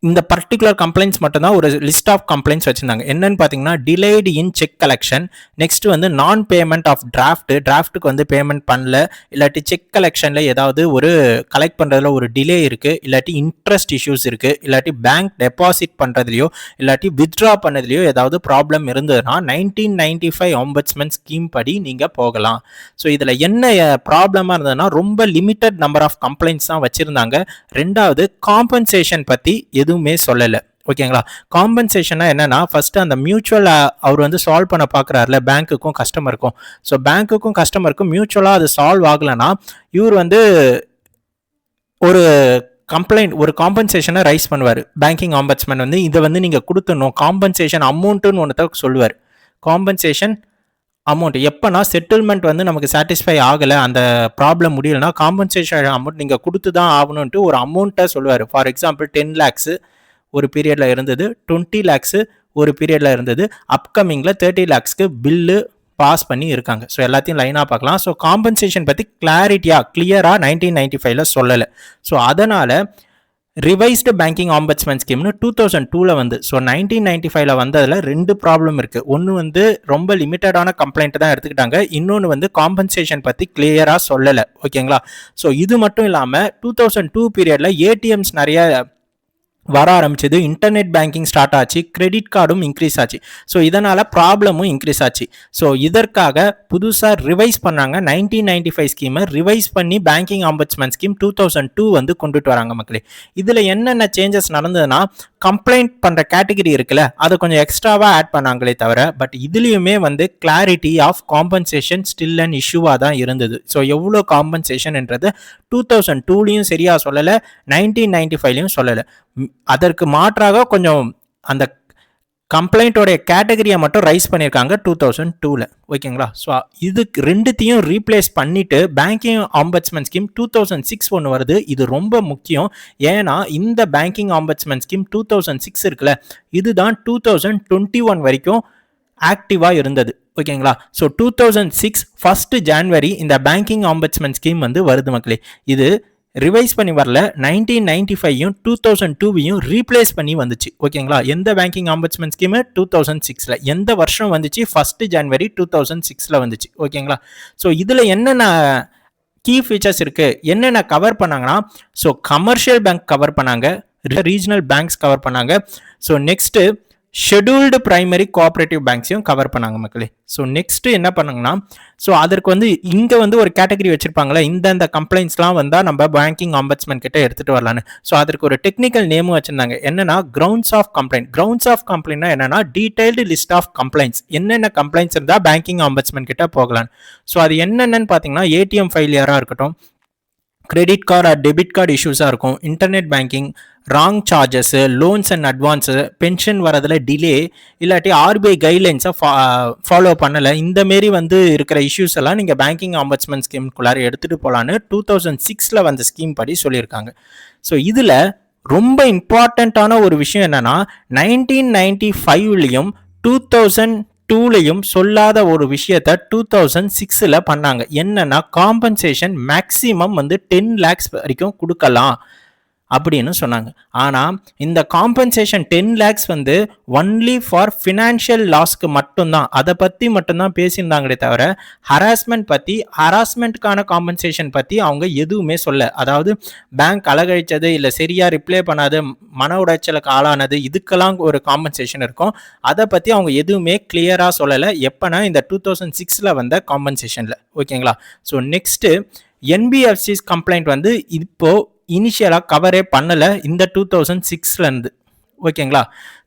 Speaker 1: இந்த பர்டிகுலர் கம்ப்ளைண்ட்ஸ் மட்டும்தான் ஒரு லிஸ்ட் ஆஃப் கம்ப்ளைண்ட்ஸ் வச்சிருந்தாங்க. என்னன்னு பார்த்தீங்கன்னா டிலேடு இன் செக் கலெக்ஷன், நெக்ஸ்ட் வந்து நான் பேமெண்ட் ஆஃப் டிராஃப்ட்டுக்கு வந்து பேமெண்ட் பண்ணல, இல்லாட்டி செக் கலெக்ஷனில் ஏதாவது ஒரு கலெக்ட் பண்ணுறதுல ஒரு டிலே இருக்குது, இல்லாட்டி இன்ட்ரெஸ்ட் இஷ்யூஸ் இருக்குது, இல்லாட்டி பேங்க் டெபாசிட் பண்ணுறதுலையோ இல்லாட்டி வித்ட்ரா பண்ணதுலையோ ஏதாவது ப்ராப்ளம் இருந்ததுன்னா 1995 ஆம்பட்ஸ்மேன் ஸ்கீம் படி நீங்கள் போகலாம். ஸோ இதில் என்ன ப்ராப்ளமாக இருந்ததுன்னா ரொம்ப லிமிட்டட் நம்பர் ஆஃப் கம்ப்ளைண்ட்ஸ் தான் வச்சுருந்தாங்க. ரெண்டாவது காம்பன்சேஷன் பற்றி எதுவுமே சொல்லலை. ஓகேங்களா. காம்பன்சேஷனா என்னன்னா ஃபர்ஸ்ட் அந்த மியூச்சுவல் அவர் வந்து சால்வ் பண்ண பார்க்குறாருல பேங்க்குக்கும் கஸ்டமருக்கும். ஸோ பேங்க்குக்கும் கஸ்டமருக்கும் மியூச்சுவலாக அது சால்வ் ஆகலைன்னா இவர் வந்து ஒரு காம்பன்சேஷனை ரைஸ் பண்ணுவார். பேங்கிங் ஆம்பட்ஸ்மேன் வந்து இதை வந்து நீங்கள் கொடுத்துடணும், காம்பன்சேஷன் அமௌண்ட்டுன்னு ஒன்று சொல்லுவார். காம்பன்சேஷன் அமௌண்ட் எப்போனா செட்டில்மெண்ட் வந்து நமக்கு சாட்டிஸ்ஃபை ஆகலை, அந்த ப்ராப்ளம் முடியலைன்னா காம்பன்சேஷன் அமௌண்ட் நீங்கள் கொடுத்து தான் ஆகணுன்ட்டு ஒரு அமௌண்ட்டை சொல்லுவார். ஃபார் எக்ஸாம்பிள் 10 lakhs ஒரு பீரியடில் இருந்தது, 20 lakhs ஒரு பீரியடில் இருந்தது, அப்கமிங்கில் 30 lakhsக்கு பில்லு பாஸ் பண்ணி இருக்காங்க. ஸோ எல்லாத்தையும் லைனாக பார்க்கலாம். ஸோ காம்பன்சேஷன் பற்றி கிளியராக 1995 சொல்லலை. ஸோ அதனால் ரிவைஸ்டு பேங்கிங் ஆம்பட்ஸ்மேன் ஸ்கீம்னு 2002 வந்து, ஸோ 1995 வந்ததில் 2 ப்ராப்ளம் இருக்குது. ஒன்று வந்து ரொம்ப லிமிட்டடான கம்ப்ளைண்ட் தான் எடுத்துக்கிட்டாங்க, இன்னொன்று வந்து காம்பன்சேஷன் பற்றி கிளியராக சொல்லலை. ஓகேங்களா. ஸோ இது மட்டும் இல்லாமல் 2002 பீரியடில் ஏடிஎம்ஸ் நிறைய வர ஆரம்பிச்சது, இன்டர்நெட் பேங்கிங் ஸ்டார்ட் ஆச்சு, கிரெடிட் கார்டும் இன்க்ரீஸ் ஆச்சு. ஸோ இதனால் ப்ராப்ளமும் இன்க்ரீஸ் ஆச்சு. ஸோ இதற்காக புதுசாக ரிவைஸ் பண்ணாங்க 1995 ஸ்கீமை ரிவைஸ் பண்ணி பேங்கிங் ஆம்பட்ஸ்மேன் ஸ்கீம் 2002 வந்து கொண்டுட்டு வராங்க மக்களே. இதில் என்னென்ன சேஞ்சஸ் நடந்ததுன்னா கம்ப்ளைண்ட் பண்ணுற கேட்டகரி இருக்குல்ல அதை கொஞ்சம் எக்ஸ்ட்ராவாக ஆட் பண்ணாங்களே தவிர பட் இதுலேயுமே வந்து clarity of compensation still and இஷ்யூவாக தான் இருந்தது. ஸோ எவ்வளோ காம்பன்சேஷன்ன்றது 2002லையும் சரியாக சொல்லலை, 1995லையும் சொல்லலை. அதற்கு மாற்றாக கொஞ்சம் அந்த கம்ப்ளைண்ட்டோடைய கேட்டகரியை மட்டும் ரைஸ் பண்ணியிருக்காங்க 2002ல். ஓகேங்களா? ஸோ இதுக்கு ரெண்டுத்தையும் ரீப்ளேஸ் பண்ணிட்டு பேங்கிங் ஆம்பட்ஸ்மன் ஸ்கீம் 2006 ஒன்று வருது. இது ரொம்ப முக்கியம். ஏன்னா இந்த பேங்கிங் ஆம்பட்ஸ்மன் ஸ்கீம் 2006 இருக்குல்ல, இதுதான் 2021 வரைக்கும் ஆக்டிவாக இருந்தது. ஓகேங்களா? ஸோ 2006 1 ஜான்வரி இந்த பேங்கிங் ஆம்பட்ஸ்மன் ஸ்கீம் வந்து வருது மக்களே. இது ரிவைஸ் பண்ணி வரல, 1995யும் 2002வையும் ரீப்ளேஸ் பண்ணி வந்துச்சு. ஓகேங்களா? எந்த பேங்கிங் ஆம்பட்ஸ்மன் ஸ்கீமு 2006ல், எந்த வருஷம் வந்துச்சு 1 ஜான்வரி 2006ல் வந்துச்சு. ஓகேங்களா? ஸோ இதில் என்னென்ன கீ ஃபீச்சர்ஸ் இருக்குது, என்னென்ன கவர் பண்ணாங்கன்னா, ஸோ கமர்ஷியல் பேங்க் கவர் பண்ணாங்க, ரீஜனல் பேங்க்ஸ் கவர் பண்ணாங்க, so next scheduled primary cooperative பேங்க்ஸையும் கவர் பண்ணாங்க மக்களே. ஸோ நெக்ஸ்ட்டு என்ன பண்ணாங்கன்னா, ஸோ அதற்கு வந்து இங்கே வந்து ஒரு கேட்டகரி வச்சுருப்பாங்களே, இந்த கம்ப்ளைண்ட்ஸ்லாம் வந்தால் நம்ம பேங்கிங் ஆம்பட்ஸ்மன் கிட்ட எடுத்துகிட்டு வரலான்னு. ஸோ அதற்கு ஒரு டெக்னிக்கல் நேமும் வச்சுருந்தாங்க. என்னன்னா grounds of complaint. Grounds of கம்ப்ளைண்ட்னா என்னன்னா டீடைல்டு லிஸ்ட் ஆஃப் கம்ப்ளைண்ட்ஸ், என்னென்ன கம்ப்ளைண்ட்ஸ் இருந்தால் பேங்கிங் ஆம்பட்ஸ்மன் கிட்ட போகலான்னு. ஸோ அது என்னென்னு பார்த்தீங்கன்னா ஏடிஎம் ஃபெயிலியராக இருக்கட்டும், credit card or debit card இஷ்யூஸாக இருக்கும், internet banking, wrong charges, loans and advance, pension வரதில் டிலே, இல்லாட்டி ஆர்பிஐ கைட்லைன்ஸை ஃபாலோ பண்ணலை, இந்தமாரி வந்து இருக்கிற இஷ்யூஸ் எல்லாம் நீங்கள் பேங்கிங் ஆம்பட்ஸ்மன் ஸ்கீமுக்குள்ளார எடுத்துகிட்டு போகலான்னு 2006ல் வந்த ஸ்கீம் படி சொல்லியிருக்காங்க. ஸோ இதில் ரொம்ப இம்பார்ட்டண்ட்டான ஒரு விஷயம் என்னென்னா 1995லையும் 2002லையும் சொல்லாத ஒரு விஷயத்த 2006ல் பண்ணாங்க. என்னன்னா காம்பன்சேஷன் மேக்ஸிமம் வந்து 10 lakhs வரைக்கும் கொடுக்கலாம் அப்படின்னு சொன்னாங்க. ஆனால் இந்த காம்பன்சேஷன் 10 lakhs வந்து ஒன்லி ஃபார் ஃபினான்ஷியல் லாஸ்க்கு மட்டும்தான், அதை பற்றி மட்டும்தான் பேசியிருந்தாங்களே தவிர ஹராஸ்மெண்ட்கான காம்பன்சேஷன் பற்றி அவங்க எதுவுமே சொல்ல. அதாவது பேங்க் அலகழிச்சது, இல்லை சரியாக ரிப்ளை பண்ணாது, மன உடைச்சலுக்கு ஆளானது, இதுக்கெல்லாம் ஒரு காம்பன்சேஷன் இருக்கும். அதை பற்றி அவங்க எதுவுமே கிளியராக சொல்லலை. எப்போனா இந்த 2006ல் வந்த காம்பன்சேஷனில். ஓகேங்களா? ஸோ நெக்ஸ்ட்டு என்பிஎஃப்சிஸ் கம்ப்ளைண்ட் வந்து இப்போது இனிஷியலாக கவரே பண்ணலை இந்த 2006லேருந்து. ஓகேங்களா?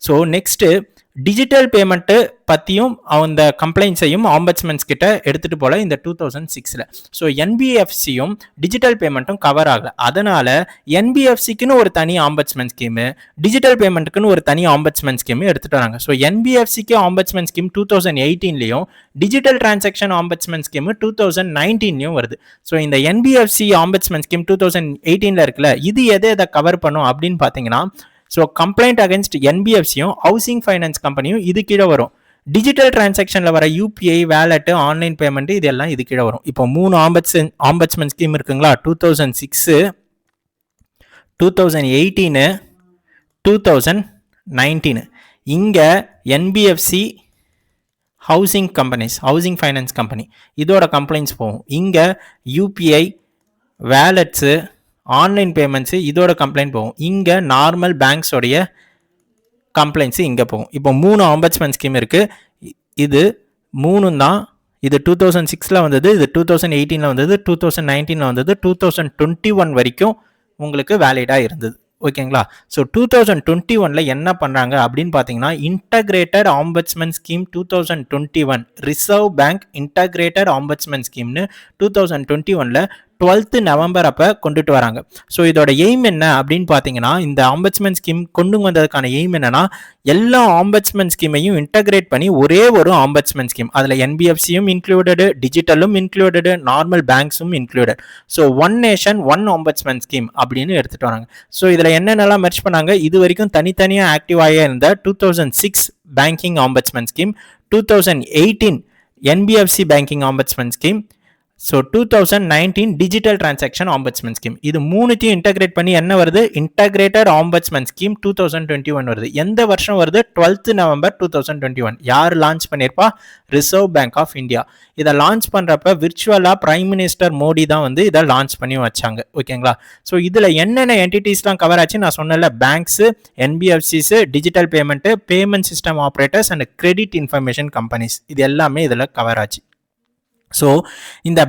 Speaker 1: ஸோ நெக்ஸ்ட்டு டிஜிட்டல் பேமெண்ட்டு பற்றியும் அந்த கம்ப்ளைண்ட்ஸையும் ஆம்பட்ஸ்மன்ஸ் கிட்ட எடுத்துகிட்டு போல இந்த 2006ல். ஸோ என்பிஎஃப்சியும் டிஜிட்டல் பேமெண்ட்டும் கவர் ஆகலை. அதனால் என்பிஎஃப்சிக்குன்னு ஒரு தனி ஆம்பட்ஸ்மன் ஸ்கீமு, டிஜிட்டல் பேமெண்ட்டுக்குன்னு ஒரு தனி ஆம்பட்ஸ்மன் ஸ்கீமு எடுத்துகிட்டு வராங்க. ஸோ என்பிஎஃப்சிக்கு ஆம்பட்ஸ்மன் ஸ்கீம் 2018லையும் டிஜிட்டல் டிரான்சாக்ஷன் ஆம்பட்ஸ்மன் ஸ்கீமு 2019லையும் வருது. ஸோ இந்த என்பிஎஃப்சி ஆம்பட்ஸ்மன் ஸ்கீம் 2018ல் இருக்குல்ல, இது எதை கவர் பண்ணும் அப்படின்னு பார்த்தீங்கன்னா, ஸோ கம்ப்ளைண்ட் அகேன்ஸ்ட் என்பிஎஃப்சியும் ஹவுசிங் ஃபைனான்ஸ் கம்பெனியும் இது கீழே வரும். டிஜிட்டல் டிரான்சாக்ஷனில் வர யூபிஐ, வேலெட்டு, ஆன்லைன் பேமெண்ட்டு, இதெல்லாம் இது கீழே வரும். இப்போ 3 ஆம்பட்ஸ்மன் ஸ்கீம் இருக்குங்களா, 2006, 2018, 2019. இங்கே NBFC housing companies, housing finance company, இதோட கம்ப்ளைண்ட்ஸ் போகும். இங்கே யூபிஐ, வேலெட்ஸு, ஆன்லைன் பேமெண்ட்ஸு, இதோட கம்ப்ளைண்ட் போகும். இங்கே நார்மல் பேங்க்ஸோடைய கம்ப்ளைண்ட்ஸு இங்கே போகும். இப்போ 3 ஆம்பட்ஸ்மன் ஸ்கீம் இருக்குது. இது 3 தான். இது 2006ல் வந்தது, இது 2018ல் வந்தது, 2019ல் வந்தது, 2021 வரைக்கும் உங்களுக்கு வேலிடாக இருந்தது. ஓகேங்களா? ஸோ 2021ல் என்ன பண்ணுறாங்க அப்படின்னு பார்த்தீங்கன்னா, integrated ombudsman scheme 2021, Reserve Bank integrated ombudsman ஸ்கீம்னு 2021ல் 12th நவம்பர் அப்போ கொண்டுட்டு வராங்க. ஸோ இதோட எய்ம் என்ன அப்படின்னு பார்த்தீங்கன்னா, இந்த ஆம்பட்ஸ்மன் ஸ்கீம் கொண்டு வந்ததுக்கான எய்ம் என்னன்னா, எல்லா ஆம்பட்ஸ்மன் ஸ்கீமையும் இன்டகிரேட் பண்ணி ஒரே ஒரு ஆம்பட்ஸ்மன் ஸ்கீம், அதில் என்பிஎஃப்சியும் இன்க்ளூடடு, டிஜிட்டலும் இன்க்ளூடடு, நார்மல் பேங்க்ஸும் included. So one nation one ombudsman scheme அப்படின்னு எடுத்துகிட்டு வராங்க. ஸோ இதில் என்னென்னலாம் மெர்ஜ் பண்ணாங்க, இது வரைக்கும் தனித்தனியாக ஆக்டிவாக இருந்த 2006 banking ombudsman scheme, 2018 NBFC banking ombudsman scheme, so 2019 digital transaction ombudsman scheme, இது மூணுத்தையும் இன்டகிரேட் பண்ணி என்ன வருது, இன்டகிரேட்டட் ஆம்பட்ஸ்மன் ஸ்கீம் 2021 வருது. எந்த வருஷம் வருது, 12th நவம்பர் 2021. யார் லான்ச் பண்ணியிருப்பா, ரிசர்வ் பேங்க் ஆஃப் இந்தியா. இதை லான்ச் பண்ணுறப்ப விர்ச்சுவலாக பிரைம் மினிஸ்டர் மோடி தான் வந்து இதை லான்ச் பண்ணி வச்சாங்க. ஓகேங்களா? ஸோ இதில் என்னென்ன என்டிட்டிஸ்லாம் கவர் ஆச்சு நான் சொன்னல, banks, NBFCs, digital payment, payment system operators and credit information companies, இது எல்லாமே இதில் கவர் ஆச்சு. ஸோ இந்த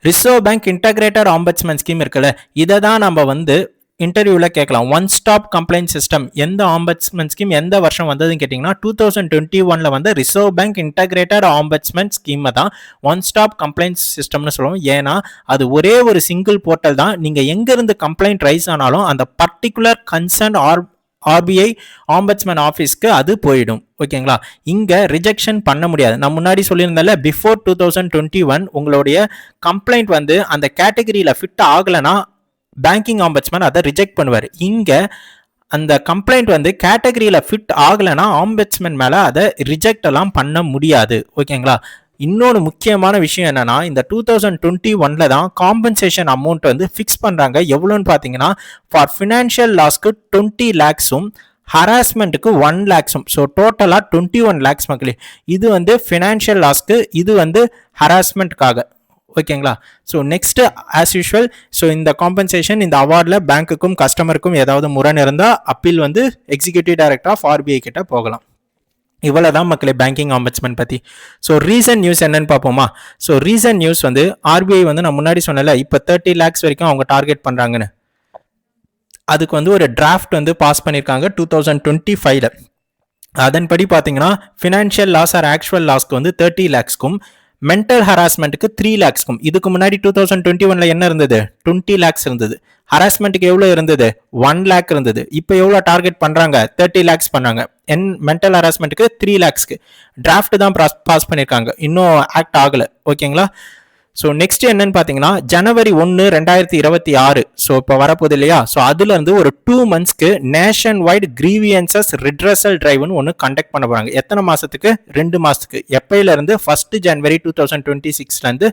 Speaker 1: Reserve Bank integrated ombudsman scheme இருக்குல்ல, இதை தான் நம்ம வந்து இன்டர்வியூவில் கேட்கலாம். ஒன் ஸ்டாப் கம்ப்ளைண்ட் சிஸ்டம் எந்த ஆம்பட்ஸ்மன் ஸ்கீம் எந்த வருஷம் வந்ததுன்னு கேட்டிங்கன்னா, 2021 வந்து ரிசர்வ் பேங்க் இன்டகிரேட்டட் ஆம்பட்ஸ்மன் ஸ்கீமை தான் ஒன் ஸ்டாப் கம்ப்ளைண்ட் சிஸ்டம்னு சொல்லுவோம். ஏன்னா அது ஒரே ஒரு சிங்கிள் போர்ட்டல் தான். நீங்கள் எங்கேருந்து கம்ப்ளைண்ட் ரைஸ் ஆனாலும் அந்த பர்டிகுலர் கன்சர்ன் ஆர்பிஐ ஆம்பட்ஸ்மேன் ஆஃபீஸ்க்கு அது போயிடும். ஓகேங்களா, இங்க ரிஜெக்ஷன் பண்ண முடியாது. நான் முன்னாடி சொல்லியிருந்தேன்ல, பிஃபோர் 2021 உங்களுடைய கம்ப்ளைண்ட் வந்து அந்த கேட்டகரியில ஃபிட் ஆகலைன்னா பேங்கிங் ஆம்பட்ஸ்மேன் அதை ரிஜெக்ட் பண்ணுவார். இங்க அந்த கம்ப்ளைண்ட் வந்து கேட்டகரியில ஃபிட் ஆகலைன்னா ஆம்பட்ஸ்மேன் மேல அதை ரிஜெக்ட் எல்லாம் பண்ண முடியாது. ஓகேங்களா, இன்னொன்று முக்கியமான விஷயம் என்னன்னா, இந்த 2021 தான் காம்பன்சேஷன் அமௌண்ட் வந்து ஃபிக்ஸ் பண்றாங்க. எவ்வளோன்னு பார்த்தீங்கன்னா, ஃபார் ஃபினான்ஷியல் லாஸ்க்கு 20 lakhsம், ஹராஸ்மெண்ட்டுக்கு 1 lakhsம். ஸோ டோட்டலாக 21 lakhs மக்களே. இது வந்து ஃபினான்ஷியல் லாஸ்க்கு, இது வந்து ஹராஸ்மெண்ட்காக. ஓகேங்களா, so next as usual, so இந்த காம்பன்சேஷன் இந்த அவார்டில் பேங்க்குக்கும் கஸ்டமருக்கும் ஏதாவது முரண் இருந்தால் அப்பீல் வந்து எக்ஸிக்யூட்டிவ் டைரக்டர் ஆஃப் ஆர்பிஐ கிட்ட போகலாம். இவ்வளோதான் மக்களே பேங்கிங் ஆம்பட்ஸ்மேன் பற்றி. ஸோ ரீசன்ட் நியூஸ் என்னன்னு பார்ப்போமா. ஸோ ரீசன்ட் நியூஸ் வந்து ஆர்பிஐ வந்து நான் முன்னாடி சொன்னல, இப்போ 30 lakhs வரைக்கும் அவங்க டார்கெட் பண்ணுறாங்கன்னு. அதுக்கு வந்து ஒரு டிராஃப்ட் வந்து பாஸ் பண்ணியிருக்காங்க 2025. அதன்படி பார்த்தீங்கன்னா ஃபினான்ஷியல் லாஸ் ஆர் ஆக்சுவல் லாஸ்க்கு வந்து 30 lakhsக்கும், மென்டல் ஹராஸ்மெண்ட்டுக்கு 3 lakhsக்கும். இதுக்கு முன்னாடி 2021 என்ன இருந்தது, 20 lakhs இருந்தது. ஹராஸ்மெண்ட்டுக்கு எவ்வளோ இருந்தது, 1 lakh இருந்தது. இப்போ எவ்வளோ டார்கெட் பண்ணுறாங்க, 30 lakhs பண்ணாங்க. மென்டல் ஹராஸ்மெண்ட்டுக்கு 3 lakhsக்கு டிராஃப்ட் தான் பாஸ் பண்ணியிருக்காங்க, இன்னும் ஆக்ட் ஆகலை. ஓகேங்களா, ஸோ நெக்ஸ்ட் என்னன்னு பார்த்தீங்கன்னா January 1, 2026, ஸோ இப்போ வரப்போகுது இல்லையா, ஸோ அதுலேருந்து ஒரு 2 monthsக்கு நேஷன் வைட் கிரீவியன்சஸ் ரிட்ரஸல் டிரைவ்னு ஒன்று கண்டக்ட் பண்ண போகிறாங்க. எத்தனை மாதத்துக்கு, 2 மாதத்துக்கு. எப்பயிலேருந்து 1 January 2026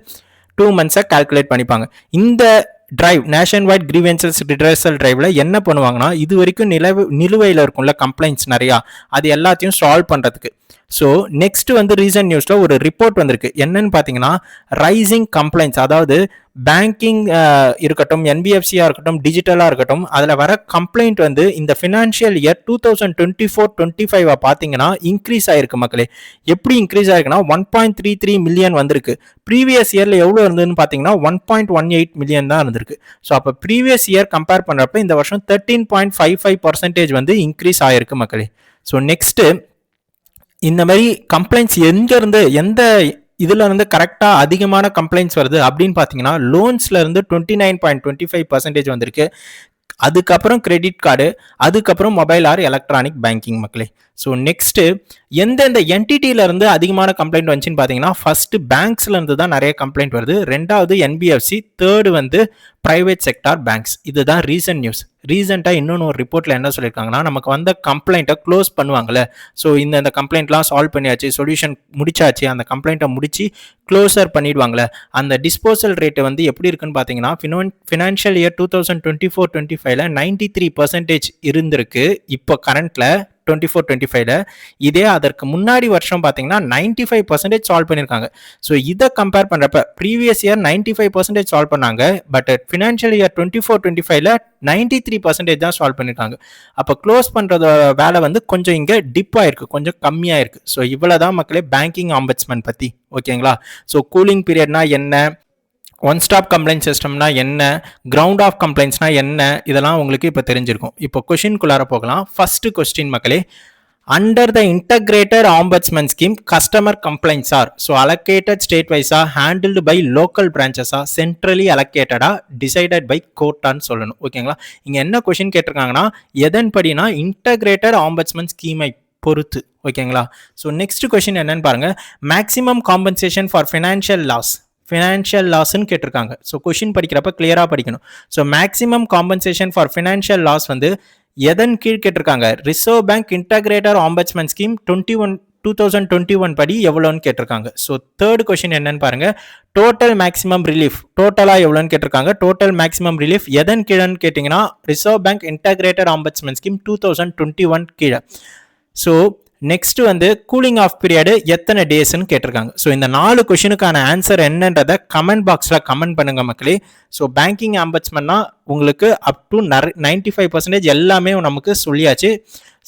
Speaker 1: 2 monthsை கால்குலேட் பண்ணிப்பாங்க. இந்த drive nation wide grievances redressal டிரைவ்ல என்ன பண்ணுவாங்கன்னா, இது வரைக்கும் நிலுவையில் இருக்கும்ல கம்ப்ளைண்ட்ஸ் நிறையா, அது எல்லாத்தையும் சால்வ் பண்ணுறதுக்கு. ஸோ நெக்ஸ்ட் வந்து ரீசன்ட் நியூஸ்ல ஒரு ரிப்போர்ட் வந்திருக்கு. என்னன்னு பார்த்தீங்கன்னா, ரைசிங் கம்ப்ளைண்ட்ஸ், அதாவது பேங்கிங் இருக்கட்டும், என்பிஎஃப்சியா இருக்கட்டும், டிஜிட்டலா இருக்கட்டும், அதில் வர கம்ப்ளைண்ட் வந்து இந்த ஃபினான்ஷியல் இயர் 2024-25 பார்த்தீங்கன்னா இன்க்ரீஸ் ஆயிருக்கு மக்களே. எப்படி இன்க்ரீஸ் ஆயிருக்குன்னா 1.33 million வந்திருக்கு. ப்ரீவியஸ் இயர்ல எவ்வளோ இருந்ததுன்னு பார்த்தீங்கன்னா 1.18 million தான் இருந்திருக்கு. ஸோ அப்போ ப்ரீவியஸ் இயர் கம்பேர் பண்ணுறப்ப இந்த வருஷம் 13.55% வந்து இன்க்ரீஸ் ஆயிருக்கு மக்களே. ஸோ நெக்ஸ்ட் இந்த மாதிரி கம்ப்ளைண்ட்ஸ் எங்கேருந்து எந்த இதுல இருந்து கரெக்டாக அதிகமான கம்ப்ளைண்ட்ஸ் வருது அப்படின்னு பார்த்தீங்கன்னா, லோன்ஸ்ல இருந்து 29.25% வந்திருக்கு. அதுக்கப்புறம் கிரெடிட் கார்டு, அதுக்கப்புறம் மொபைல் ஆர் எலக்ட்ரானிக் பேங்கிங் மக்களே. ஸோ நெக்ஸ்ட் எந்தெந்த என்டிட்டியில இருந்து அதிகமான கம்ப்ளைண்ட் வந்துச்சுன்னு பார்த்தீங்கன்னா, ஃபர்ஸ்ட் பேங்க்ஸ்ல இருந்து தான் நிறைய கம்ப்ளைண்ட் வருது. ரெண்டாவது என்பிஎஃப்சி, தேர்டு வந்து பிரைவேட் செக்டார் பேங்க்ஸ். இதுதான் ரீசன்ட் நியூஸ். ரீசெண்டாக இன்னொன்று ஒரு ரிப்போர்ட்டில் என்ன சொல்லியிருக்காங்கன்னா, நமக்கு வந்த கம்ப்ளைண்ட்டை க்ளோஸ் பண்ணுவாங்கல்ல, ஸோ இந்த கம்ப்ளைண்ட்லாம் சால்வ் பண்ணியாச்சு, சொல்யூஷன் முடிச்சாச்சு, அந்த கம்ப்ளைண்ட்டை முடிச்சு க்ளோசர் பண்ணிடுவாங்களே, அந்த டிஸ்போசல் ரேட்டு வந்து எப்படி இருக்குன்னு பார்த்தீங்கன்னா, ஃபினான்ஷியல் இயர் 2024-25 93% இருந்திருக்கு. இப்போ கரண்ட்ல 24-25 இதே அதற்கு முன்னாடி வருஷம் பார்த்தீங்கன்னா 95% சால்வ் பண்ணியிருக்காங்க. ஸோ இதை கம்பேர் பண்ணுறப்ப ப்ரீவியஸ் இயர் 95% சால்வ் பண்ணாங்க, பட் ஃபினான்ஷியல் இயர் 24-25 93% தான் சால்வ் பண்ணியிருக்காங்க. அப்போ க்ளோஸ் பண்ணுறத வேலை வந்து கொஞ்சம் இங்கே டிப் ஆயிருக்கு, கொஞ்சம் கம்மியாக இருக்குது. ஸோ இவ்வளோதான் மக்களே பேங்கிங் ஆம்பட்ஸ்மேன் பற்றி. ஓகேங்களா, ஸோ கூலிங் பீரியட்னா என்ன, ஒன் ஸ்டாப் கம்ப்ளைண்ட் சிஸ்டம்னா என்ன, கிரவுண்ட் ஆஃப் கம்ப்ளைண்ட்ஸ்னா என்ன, இதெல்லாம் உங்களுக்கு இப்போ தெரிஞ்சிருக்கும். இப்போ கொஸ்டின்குள்ளார போகலாம். ஃபர்ஸ்ட் கொஸ்டின் மக்களே, under the integrated ombudsman scheme customer complaints are so allocated state வைஸா, ஹேண்டில்டு பை லோக்கல் பிரான்ச்சஸா, சென்ட்ரலி அலோகேட்டடா, டிசைடட் பை கோர்ட்டான்னு சொல்லணும். ஓகேங்களா, இங்கே என்ன கொஸ்டின் கேட்டிருக்காங்கன்னா, எதன்படினா இன்டகிரேட்டட் ஆம்பட்ஸ்மேன் ஸ்கீமை பொறுத்து. ஓகேங்களா, ஸோ நெக்ஸ்ட் கொஸ்டின் என்னன்னு பாருங்க, மேக்ஸிமம் காம்பன்சேஷன் ஃபார் ஃபினான்ஷியல் லாஸ்ன்னு கேட்டிருக்காங்க. ஸோ கொஷின் படிக்கிறப்ப கிளியராக படிக்கணும். So maximum compensation for financial loss வந்து எதன் கீழ் கேட்டிருக்காங்க, Reserve Bank integrated ombudsman scheme 2021 படி எவ்வளோன்னு கேட்டிருக்காங்க. ஸோ தேர்ட் கொஸ்டின் என்னன்னு பாருங்க, டோட்டல் மேக்ஸிமம் ரிலீஃப் டோட்டலாக எவ்வளோன்னு கேட்டிருக்காங்க. டோட்டல் மேக்ஸிமம் ரிலீஃப் எதன் கீழன்னு கேட்டிங்கன்னா, reserve Bank integrated ombudsman scheme 2021 கீழே. ஸோ நெக்ஸ்ட் வந்து கூலிங் ஆஃப் பீரியடு எத்தனை டேஸ்ன்னு கேட்டிருக்காங்க. ஸோ இந்த 4 கொஸ்டினுக்கான ஆன்சர் என்னன்றதை கமெண்ட் பாக்ஸில் கமெண்ட் பண்ணுங்க மக்களே. ஸோ பேங்கிங் ஆம்பட்ஸ்மேன்னா உங்களுக்கு அப் டு 95% எல்லாமே நமக்கு சொல்லியாச்சு.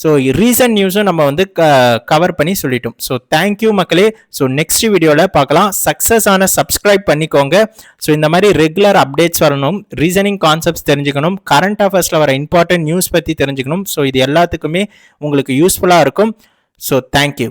Speaker 1: ஸோ ரீசன்ட் நியூஸும் நம்ம வந்து கவர் பண்ணி சொல்லிட்டோம். ஸோ தேங்க்யூ மக்களே. ஸோ நெக்ஸ்ட் வீடியோவில் பார்க்கலாம். சக்ஸஸ் ஆன சப்ஸ்கிரைப் பண்ணிக்கோங்க. ஸோ இந்த மாதிரி ரெகுலர் அப்டேட்ஸ் வரணும், ரீசனிங் கான்செப்ட்ஸ் தெரிஞ்சுக்கணும், கரண்ட் அஃபேர்ஸில் வர இம்பார்ட்டன்ட் நியூஸ் பற்றி தெரிஞ்சுக்கணும். ஸோ இது எல்லாத்துக்குமே உங்களுக்கு யூஸ்ஃபுல்லாக இருக்கும். So thank you.